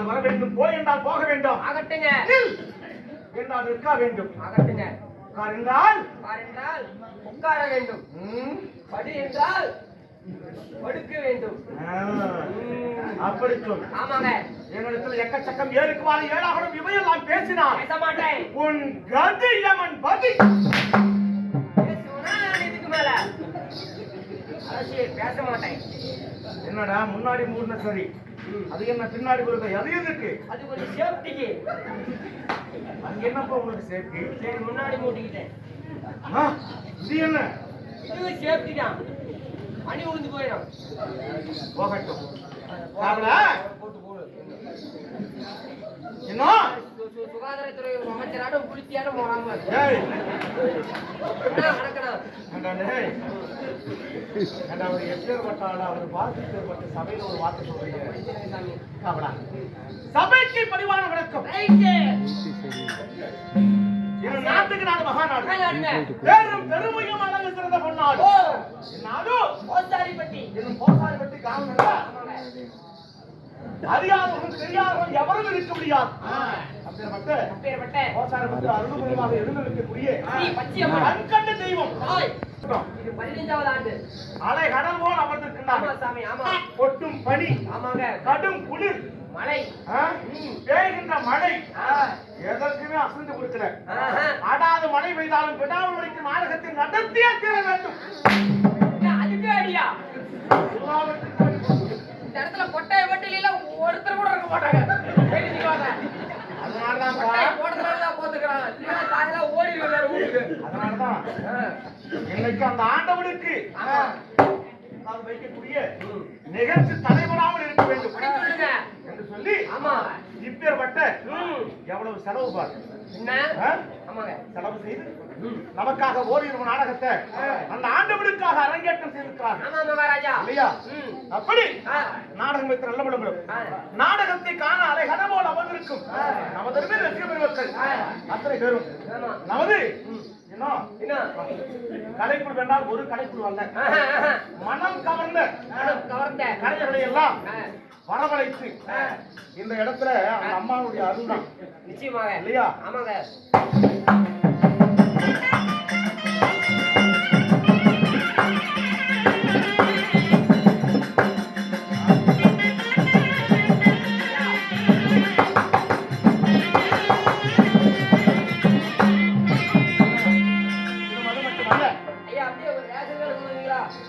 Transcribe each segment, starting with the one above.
வர வேண்டும், போய் என்றால் போக வேண்டும். ஆகட்டுங்க. என்றால் நிற்க வேண்டும். ஆகட்டுங்க. உட்கார் என்றால் உட்கார வேண்டும். படி என்றால் படுக்க வேண்டும். அப்படி சொல். ஆமாங்க. என்னிடத்தில் எக்கச்சக்கம் ஏறுக்குமாறு ஏழாகணும் இவையெல்லாம் பேசினான். பேச மாட்டேன். உன் கதி யமன் பதி. பேசுவனா நான் இதுக்கு மேல அரசியல் பேச மாட்டேன். என்னடா முன்னாடி மூணு சரி, அது என்ன பின்னாடி வருது? அது எதுக்கு? அது ஒரு சேஃப்டிக்கு. அங்க என்னப்பா உங்களுக்கு சேஃப்டி? சரி முன்னாடி மூட்டிக்கிட்டேன். இது என்ன? இது சேஃப்டி தான். பனி உளுந்து போயிடும். போகட்டும். போட்டு போடு. என்ன சுகாதாரத்துறை அமைச்சரான குளித்தியான போறாம அவர் எப்பேற்பட்டாலும் அவர் வார்த்தை சபையில ஒரு வார்த்தை சொல்றீங்க. சபைக்கு பணிவான வணக்கம். நாட்டுக்கு நாடு மகாநாடு, பேரும் பெருமையும் அழகு சிறந்த பொன்னாடு. போசாரிப்பட்டி கிராமம் அறியாதவர்கள் தெரியாதவர்கள் எவரும் இருக்க முடியாது. அப்பேற்பட்ட போசாரிப்பட்டி அருள்புரிமாக எழுந்திருக்கக்கூடிய கண்கண்ட தெய்வம். இது 15வது ஆண்டு. அலை கடல் போல் அமர்ந்திருக்கின்றார். கொட்டும் பனி, கடும் குளிர், மழை, பெய்கின்ற மழை எதற்குமே அசந்து கொடுக்கல. ஆடாத மழை பெய்தாலும் விடாமல் வரைக்கும் நாடகத்தை நடத்தியே தீர வேண்டும். அதுக்கு அடியா இந்த இடத்துல கொட்டாய வட்டில ஒருத்தர் கூட இருக்க மாட்டாங்க. அதனாலதான் இன்னைக்கு அந்த ஆண்டவனுக்கு வைக்கக்கூடிய நிகழ்ச்சி தலைவராமல் இருக்க வேண்டும் என்று சொல்லி இப்பேற்பட்ட எவ்வளவு செலவு பாரு செலவு செய்து நமக்காக ஓரிரு நாடகத்தை அந்த ஆண்டவனுக்காக அரங்கேற்றம் செய்திருக்கிறார் இல்லையா? அப்படி நாடகம் வைத்து நல்ல விளம்பரம் நாடகத்தை காண அலை கடவோடு அமர்ந்திருக்கும் நமது ரசிக பெருமக்கள் அத்தனை பேரும் நமது கலைக்குழு வேண்டால் ஒரு கலைக்குழு அல்ல, மனம் கவர்ந்த கலைஞர்களை எல்லாம் வரவழைத்து இந்த இடத்துல அந்த அம்மாவுடைய அருள் தான் நிச்சயமாக இல்லையா? ஆமாங்க.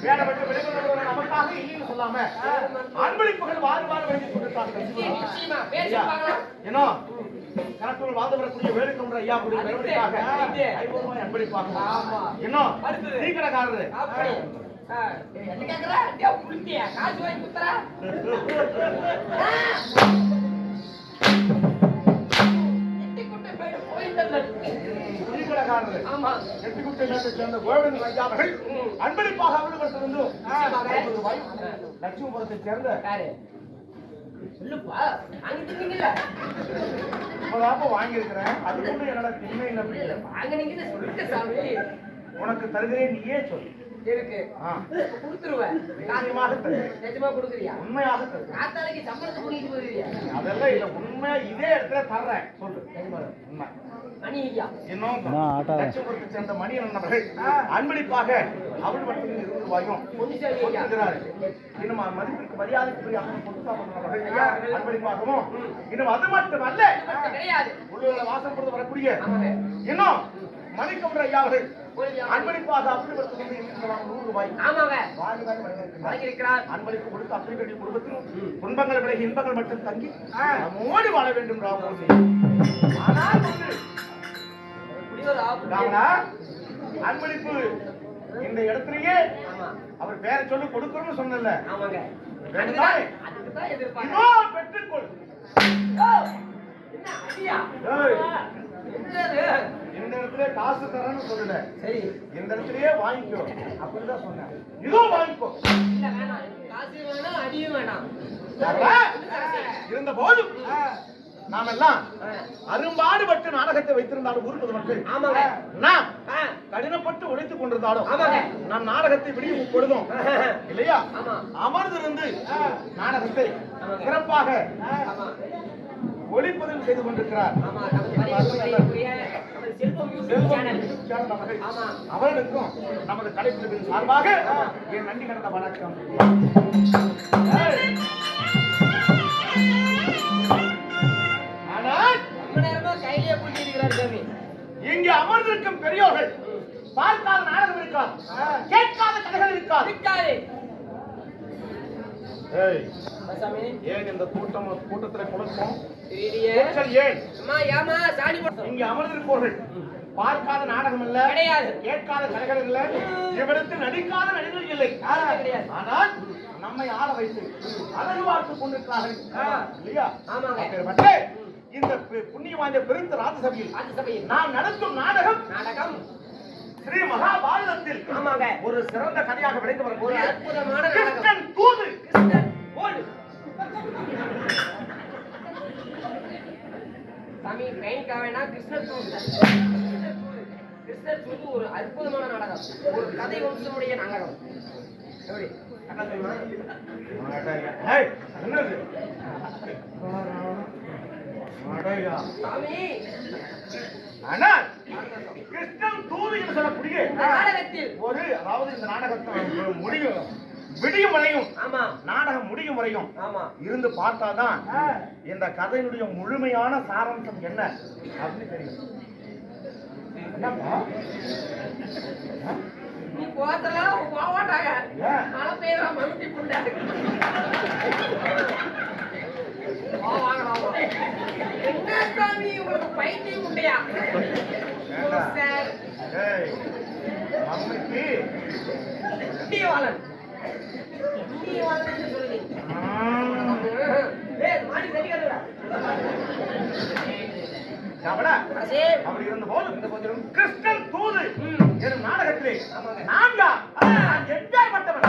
வேடப்பட்டு வெளிவந்தவர்கள் நமக்காக இல்லைன்னு சொல்லாம அன்பளிப்புகள் வாரி வாரி வழங்கி கொடுத்தார்கள். நிச்சயமா பேசிப்பாங்களா? ஏன்னா கணக்குள் வாழ்ந்து வரக்கூடிய வேலுக்கொன்ற ஐயா கூடிய பெருமைக்காக 500 ரூபாய் அன்பளிப்பாக. ஆமா. இன்னும் அடுத்தது. டீ கடைக்காரரு அப்படி என்ன கேக்குற? டேய் புளித்தியா காசு வாங்கி குத்துறா? எட்டி குட்டை போயிட்டல்ல. டீ கடைக்காரரு ஆமா. எட்டுக்குட்டை நேரத்தை சேர்ந்த கோவிந்த ஐயா அவர்கள் அன்பளிப்பாக அவர்களுக்கு வந்து 500 ரூபாய் லட்சுமிபுரத்தை சேர்ந்த யாரு? சொல்லுப்பா. அங்க நிக்கல. இப்பதாப்ப வாங்கியிருக்கிறேன். அது கூட என்னடா திண்ணை இல்லை. அங்க நிக்கல சொல்லுங்க சாமி. உனக்கு தருகிறேன், நீயே சொல். இருக்கு. குடுத்துருவேன். நிச்சயமாக தருகிறேன். நிஜமா கொடுக்குறியா? உண்மையாக தருகிறேன். காத்தாலைக்கு சம்பளத்தை பண்ணிட்டு போயிருவியா? அதெல்லாம் இல்ல, உண்மையா இதே இடத்துல தர்றேன். சொல்லு. உண்மை. மணி ஐயா. இன்னும் லட்சுமிபுரத்தை சேர்ந்த மணியன் அவர்கள் அன்பளிப்பாக அவள் மட்டும் 20 ரூபாயும் பொன்னிசாமி ஐயா. கொடுக்கிறார். இன்னும் மதிப்பிற்கு மரியாதைக்குரிய அவர்கள் அன்பளிப்பாகவும் இன்னும் அது மட்டுமல்ல, கிடையாது. உள்ளூர்ல வாசம் கொடுத்து வரக்கூடிய ஆமாங்க. இன்னும் மணிக்கொன்ற ஐயா அவர்கள் அன்பளிப்பாக அப்படிப்பட்ட 100 ரூபாய் ஆமாங்க. வாரி வாரி வழங்கியிருக்கிறார். வழங்கியிருக்கிறார். அன்பளிப்பு கொடுத்து அப்படிப்பட்ட குடும்பத்தில் துன்பங்கள் விலகி இன்பங்கள் மட்டும் தங்கி நம்மோடி வாழ வேண்டும் ராமோசி. ஆனால் ஒன்று குடியோர் ஆப்பு. ராவணா, அன்பளிப்பு இந்த இடத்திலேயே ஆமா. அவர் பேரை சொல்லி கொடுக்கணும்னு சொன்னல. ஆமாங்க. வேண்டாம். அதுக்கு தான் எதிர்பார்க்கிறேன். இதோ பெற்றுக்கொள். என்ன அடியா? ஏய், என்னது? இந்த இடத்துல காசு தரேன்னு சொல்லல, சரி. இந்த இடத்திலேயே வாங்கிக்கோ அப்படிதான் சொன்னேன். இதோ வாங்கிக்கோ. இல்ல வேணாம். காசு வேணாம், அடியும் வேணாம். ராவணா, இருந்த போதும் நாமெல்லாம் அரும்பாடுபட்டு நாடகத்தை வைத்திருந்தாலும் ஊர் மக்கள் ஆமாங்க. நாம் கடினப்பட்டு உழைத்துக் கொண்டிருந்தாலும் ஆமாங்க. நாம் நாடகத்தை விடியும் பொழுதும் இல்லையா ஆமா. அமர்ந்திருந்து நாடகத்தை சிறப்பாக ஆமா. ஒளிப்பதிவு செய்து கொண்டிருக்கிறார். ஆமா. நமது மரியாதைக்குரிய நமது செல்வம் யூடியூப் சேனல். சேனல் அவர்கள். ஆமா. அவர்களுக்கும் நமது கலைப்பிரிவின் சார்பாக என் நன்றி கடந்த வணக்கம். ஆனால் ரொம்ப நேரமா கையிலே பிடிச்சிருக்கிறார் சாமி. இங்கே அமர்ந்திருக்கும் பெரியோர்கள் பார்க்காத நாடகம் இருக்காது, கேட்காத கதைகள் இருக்காது. இருக்காரு. ஏய், சாமி. ஏன் இந்த கூட்டத்துல குழப்பம்? தெரியலையே. கூச்சல் ஏன்? அம்மா ஏமா சாணி போட்டு. இங்கே அமர்ந்திருப்பவர்கள் பார்க்காத நாடகம் இல்ல, கிடையாது. கேட்காத கதைகள் இல்ல, இவருக்கு நடிக்காத நடிகர்கள் இல்லை. கிடையாது. ஆனால் நம்மை ஆட வைத்து அழகு பார்த்துக் கொண்டிருக்கிறார்கள் இல்லையா? ஆமாங்க. அப்பேற்பட்ட இந்த புண்ணிய வாய்ந்த பெருந்த ராஜசபையில் அந்த சபையில் நாம் நடத்தும் நாடகம் நாடகம் ஸ்ரீ மகாபாரதத்தில் ஆமாங்க. ஒரு சிறந்த கதையாக விளைந்து ஒரு வரக்கூடிய அற்புதமான நாடகம். கிருஷ்ணன் தூது. கிருஷ்ணன் போடு. சாமி பெயிண்ட் வேணா கிருஷ்ணர் தூது. கிருஷ்ணர் தூது ஒரு அற்புதமான நாடகம். ஒரு கதை வம்சமுடைய நாடகம். எப்படி? அக்கா தெரியுமா? ஏய், என்னது? அடையா. சாமி ஆனால் கிருஷ்ணன் தூது என்று சொல்லக்கூடிய இந்த நாடகத்தில் ஒரு, அதாவது இந்த நாடகத்தை முடியும் விடியும் வரையும், ஆமா நாடகம் முடியும் வரையும் ஆமா இருந்து பார்த்தாதான் இந்த கதையினுடைய முழுமையான சாராம்சம் என்ன அப்படின்னு தெரியும். என்னப்பா? நீ போத்தலாம் போவாட்டாங்க. ஏன்? மழை பெய்யற மனுட்டி புண்டாடு. என்ன சாமி உங்களுக்கு பைத்தியம் உண்டையா? வேண்டாம். சார் ஏய், மம்மிக்கு இந்தியவாளன் இந்தியவாளன் சொல்லுங்க. ஏய் மாடி சரியாதுடா. கபடா. அரசே அப்படி இருந்த போதும் கிருஷ்ணன் தூது எனும் நாடகத்திலே ஆமாங்க. நான் எப்பேற்பட்டவன்?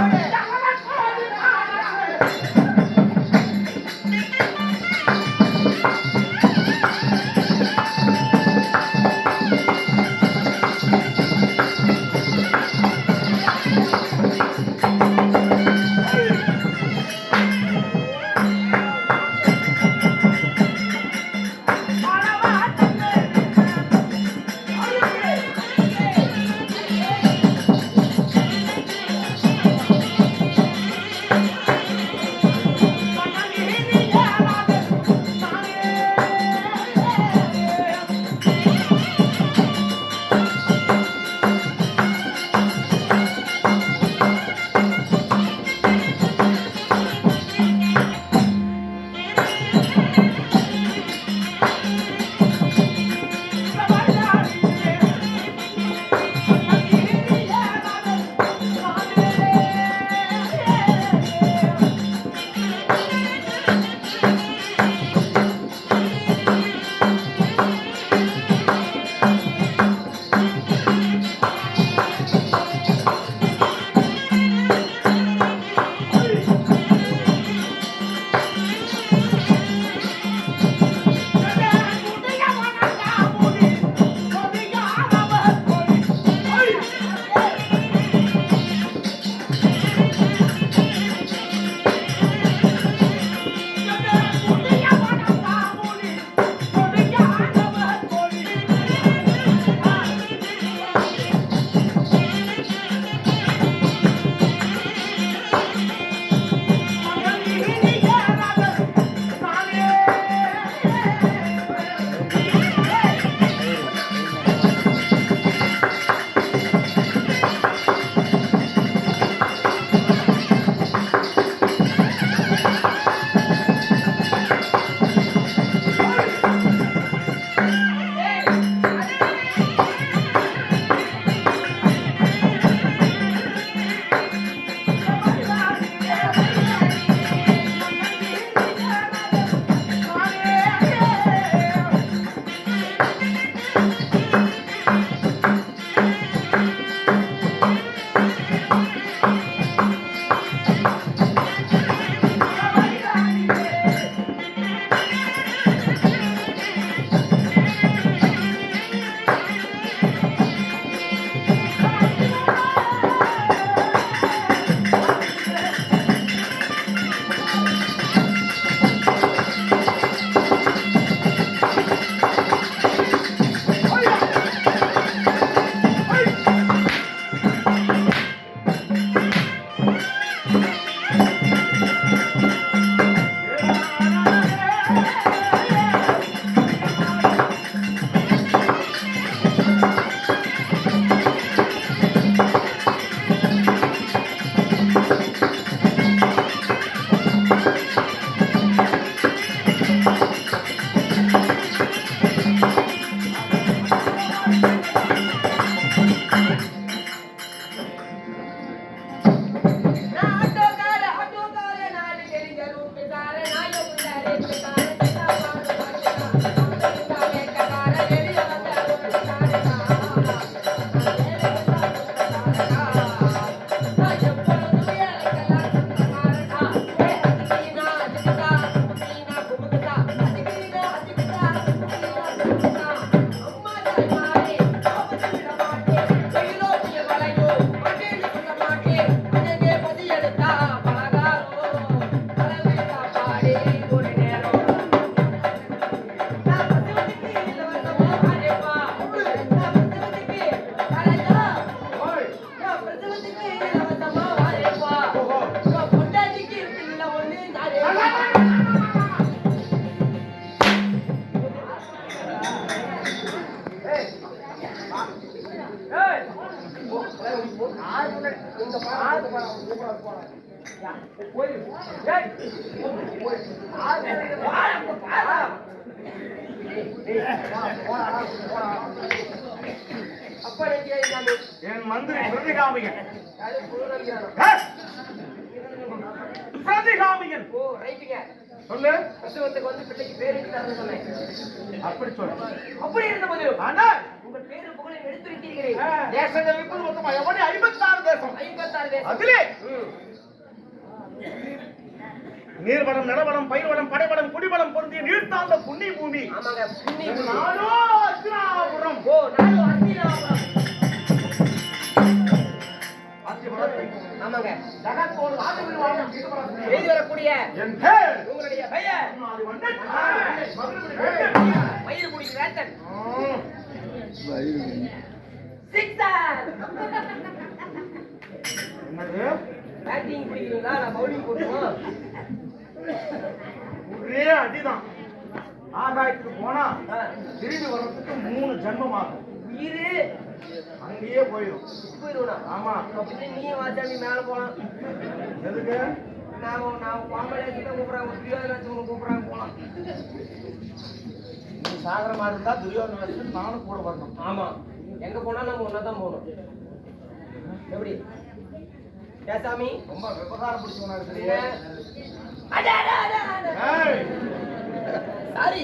இங்க பாரு போய் ஏய் போய் அப்பா ரெடியா இருக்காங்க என் மந்திரி பிரதிகாமியன் அது புது நம்பியாரோ பிரதிகாமியன் ஓ ரைட்டுங்க சொல்லு பிரசவத்துக்கு வந்து பிள்ளைக்கு பேர் இட்டாருன்னு சொன்னேன் அப்படி சொல்லு அப்படி இருந்தபோது ஆனால் உங்கள் பேரு புகழையும் எடுத்துரைத்தீர்களே தேசங்கள் இருப்பது மொத்தமா எவ்வளவு 56 தேசம் 56 தேசம் அதிலே நீர்வளம் நிலவளம் பயிர்வளம் படைவளம் குடிவளம் பொருந்திய நீர்த்தாழ்ந்த புண்ணிய பூமி ஆமாங்க புண்ணிய பூமி நாடோ அஸ்தினாபுரம் ஓ நாடு அஸ்தினாபுரம் ஆமாங்க ஜகத்தோடு ராஜபரிவாரம் எழுதி வரக்கூடிய என் பேர் உங்களுடைய பெயர் அது வண்ணன் மதுரை வேட்டன் மயில்குடி வேட்டன் சிக்ஸர் என்னது பேட்டிங் பிடிக்கிறீங்களா நான் பவுலிங் போடுவோம் ஒரே அடிதான் ஆகாயத்துக்கு போனா திரும்பி வர்றதுக்கு 3 ஜென்மம் ஆகும் உயிரு அங்கேயே போயிடும் போயிடுவா ஆமா அப்படி நீ வாச்சாமி மேல போலாம் எதுக்கு நான் பாம்பளை கிட்ட கூப்பிடுறாங்க துரியோதன கூப்பிடுறாங்க போலாம் நீ சாகரமா இருந்தா துரியோதன நானும் கூட வரணும் ஆமா எங்க போனா நம்ம ஒன்னாதான் போகணும் எப்படி ஏசாமி ரொம்ப விவகாரம் பிடிச்சவனா சரிங்க ஏய் சாரி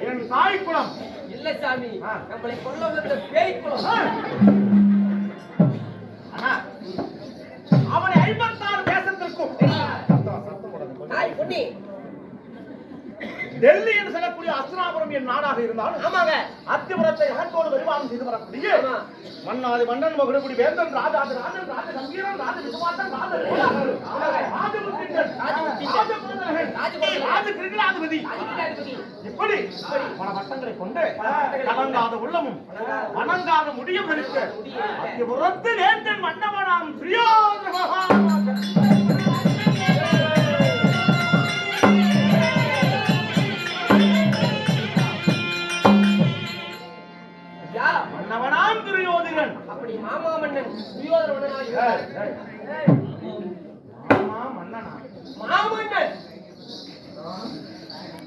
என் தாய் குலம் இல்ல சாமி ஆ. நம்மளை கொல்ல வந்த பேய் குலம் ஆனா அவனை 56 தேசத்திற்கும் தாய் பொன்னி டெல்லி என்று சொல்லக்கூடிய அஸ்தினாபுரம் என் நாடாக இருந்தாலும் ஆமாங்க அத்திபுரத்தை அகத்தோடு விரிவாகம் செய்து வரக்கூடிய ஆமா. மன்னாதி மன்னன் மகுடகுடி வேந்தன் ராஜாதி ராஜன் ராஜ கம்பீரன் ராஜ விசுவாசன் ராஜ ராஜபுத்திரன் ராஜகிரிகளாதிபதி இப்படி பல வட்டங்களை கொண்டு கலங்காத உள்ளமும் வணங்காத முடியும் இருக்க அத்திபுரத்து வேந்தன் மன்னவனாம் துரியோதன மகாராஜன் மன்னவனாம் துரியோதனன் அப்படி மாமா மன்னன் துரியோதன மாமா மன்னனா மாமன்னன்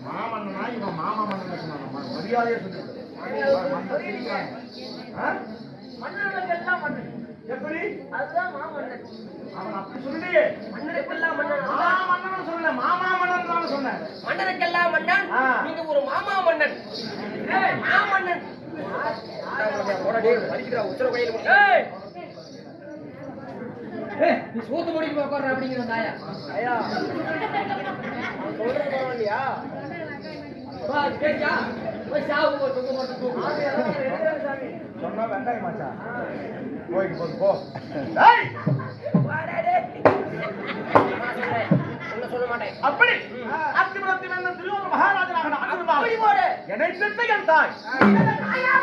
மாமன்னனா இவன் மாமா மன்னன் சொன்னான் மரியாதையை சொல்லிட்டு மன்னனுக்கெல்லாம் மன்னன் எப்படி அதுதான் மாமன்னன் அவன் அப்படி சொல்லியே மன்னனுக்கெல்லாம் மன்னன் மாமா மன்னன் சொல்லல மாமா மன்னன் தான் சொன்னேன் மன்னனுக்கெல்லாம் மன்னன் ஆ. நீங்க ஒரு மாமா மன்னன் மாமன்னன் நீ சூத்து முடிக்க உட்கார்ற அப்படிங்கிற தாயா ஐயா சொல்றது பரவாயில்லையா வா கேட்டியா போய் சாவு போ தூக்க மாட்டேன் தூக்கு சொன்னா வெங்காயம் மாச்சா போய் போ டேய் சொல்ல மாட்டேன் அப்படி அத்திபுரத்தில் என்ன துரியோதன மகாராஜனாக நான் அப்படி இருந்தால் போடு என்னை பெற்ற என் தாய்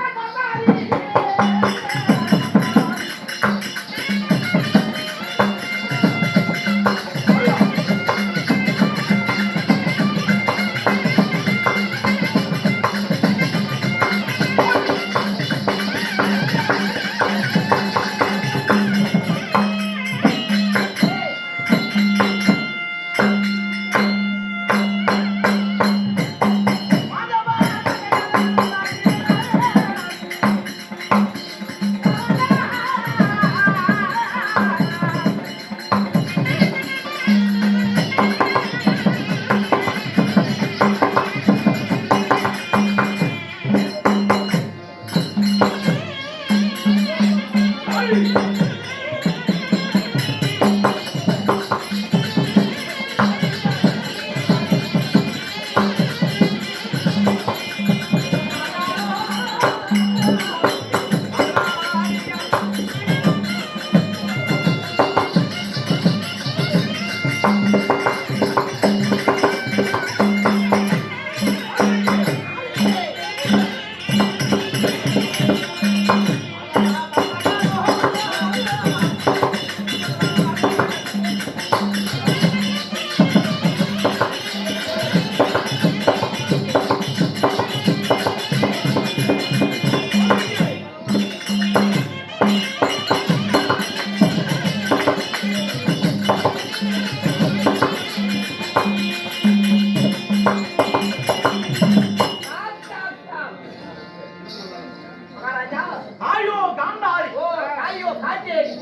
காச்சேரி.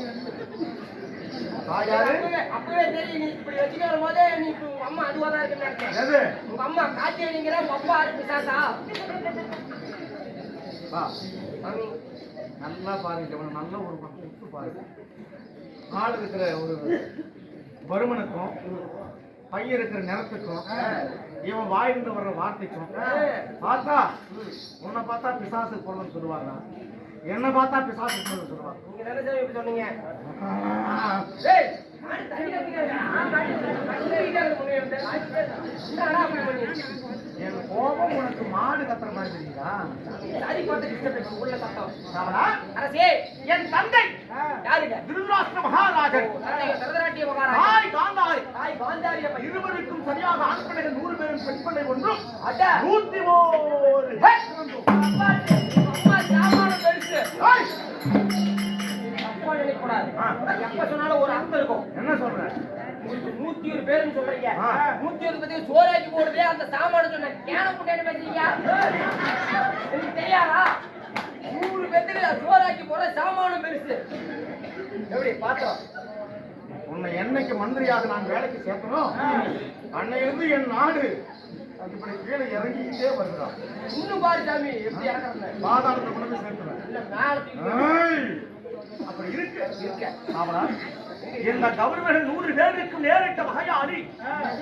தாயாரு அப்பவே தெரியும் நீ இப்படி வச்சுக்கிற போதே நீ இப்ப உங்க அம்மா அதுவாதான் இருக்குன்னு நினைச்சேன். எது உங்க அம்மா காச்சேரிங்கிற உங்க அப்பா பிசாசா? வா சாமி நல்லா பாருங்க இவன் நல்ல ஒரு உப்பு பாருங்க ஆள் இருக்கிற ஒரு பருமனுக்கும் பையன் இருக்கிற நிறத்துக்கும் இவன் வாயிலிருந்து வர்ற வார்த்தைக்கும் பார்த்தா உன்னை பார்த்தா பிசாசு பொருள்னு சொல்லுவாங்க என்ன பார்த்தா பிசாசு பொருள்னு சொல்லுவாங்க நீங்க என்ன சாமி இப்படி சொன்னீங்க? ஏய் என் கோபம் உனக்கு மாடு கத்துற மாதிரி தெரியுதா என் தந்தை திருதராஷ்டிர மகாராஜன் தாய் காந்தாரி இருவருக்கும் சரியாக ஆண் பிள்ளைகள் 100 பேரும் பெண் பிள்ளை ஒன்றும் 101 சொன்னாலும் ஒரு அர்த்தம் இருக்கும். என்ன சொல்ற 101 பேருன்னு சொல்றீங்க. 101 பத்தி சோறாக்கி போடுதே அந்த சாமான சொன்ன கேன முன்னாடி வச்சீங்க. எனக்கு தெரியாதா? 100 பேருக்கு சோறாக்கி போற சாமானும் பெருசு. எப்படி பார்த்தோம்? உன்னை என்னைக்கு மந்திரியாக நான் வேலைக்கு சேர்க்கணும் அன்னையிலிருந்து என் நாடு இப்படி கீழே இறங்கிக்கிட்டே வருகிறான். இன்னும் பாரு சாமி எப்படி இறங்குறேன். பாதாளத்தை கொண்டு போய் சேர்க்கிறேன். இல்ல மேல அப்படி இருக்கு அவனா இந்த கவர்மெண்ட் 100 பேருக்கும் நேரிட்ட வகையாளி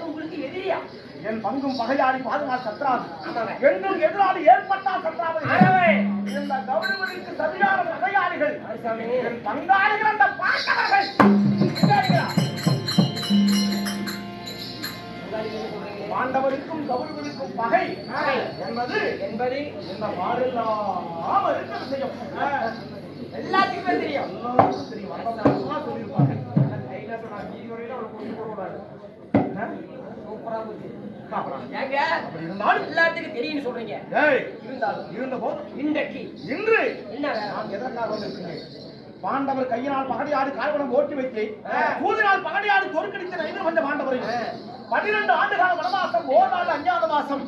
உங்களுக்கு எதிரியா? என் பங்கும் பகையாளி பாதுகாப்பு சத்ராது எங்கும் எதிராளி ஏற்பட்டால் சத்ராது இந்த கவர்மெண்ட்டுக்கு சரியான வகையாளிகள் என் பங்காளிகள் அந்த பாண்டவர்கள் பாண்டவருக்கும் கௌரவருக்கும் பகை என்பது இந்த பாடெல்லாம் இருக்கிற விஷயம் எல்லாத்துக்குமே தெரியும். சொல்லியிருப்பாங்க சூப்பரா போச்சு. ஏங்க எல்லாத்துக்கும் தெரியும்னு சொல்றீங்க. இருந்த போது இன்றைக்கு இன்று என்ன நான் எதற்காக வந்திருக்கிறேன்? பாண்டவர் கையினால் பகடையாடு கால்வனம் ஓட்டி வைத்து கூதினால் பகடையாடு தோற்கடித்த ஐந்து வந்த பாண்டவரை 12 ஆண்டுகால வனவாசம் 1 நாள் 5வது மாசம்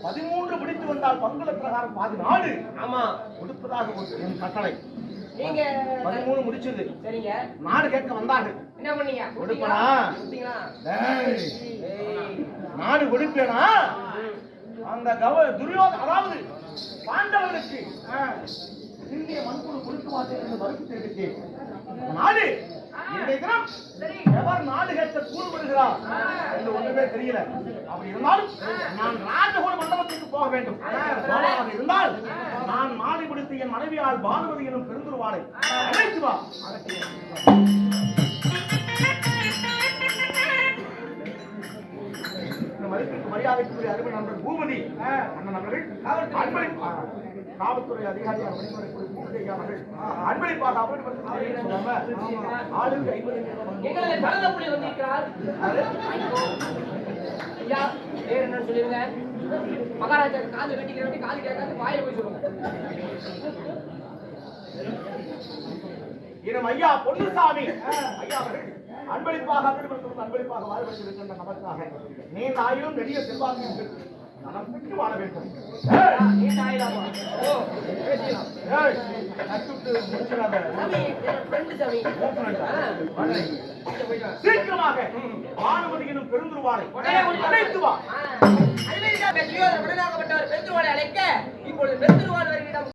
13 முடித்து வந்தால் பங்குல பிரகாரம் பாதி நாடு ஆமா கொடுப்பதாக என் கட்டளை. நீங்க 13 முடிச்சது சரிங்க. நாடு கேட்க வந்தாங்க. என்ன பண்ணீங்க? கொடுப்பனா? ஏய் நாடு கொடுப்பேனா? அந்த துரியோதன அதாவது பாண்டவர்களுக்கு இந்திய மண்புழு கொடுக்க மாட்டேன் என்று மறுப்பு தெரிவித்தேன். நாடு இன்றைய தினம் எவர் நாடு கேட்க கூறு வருகிறார் என்று ஒன்றுமே தெரியல. அப்படி இருந்தாலும் நான் ராஜகோட மண்டபத்துக்கு போக வேண்டும். இருந்தால் நான் நாடு பிடித்து என் மனைவியால் பானுமதி எனும் பெருந்துருவாளை அழைத்து வா. மரியாதைக்குரிய அருமை நண்பர் பூமதி அண்ணன் அவர்கள் காவல்துறை அதிகாரியாக அன்பளிப்பாக ஆளுக்கு 50 மகாராஜா காது கட்டிக்கிற காது கேட்காது வாயில போய் சொல்லுங்க. இனம் ஐயா பொன்னுசாமி ஐயா அவர்கள் அன்பளிப்பாக அன்பளிப்பாக வாழ்வதற்கின்ற நமக்காக நீண்ட ஆயிலும் பெரிய செல்வாக்கு நலம் பெற்று வாழ வேண்டும். சீக்கிரமாக பானுமதியினும் பெருந்துருவாளை அழைத்து வா. பெருந்துருவாளை அழைக்க இப்பொழுது பெருந்துருவாள் வருகிற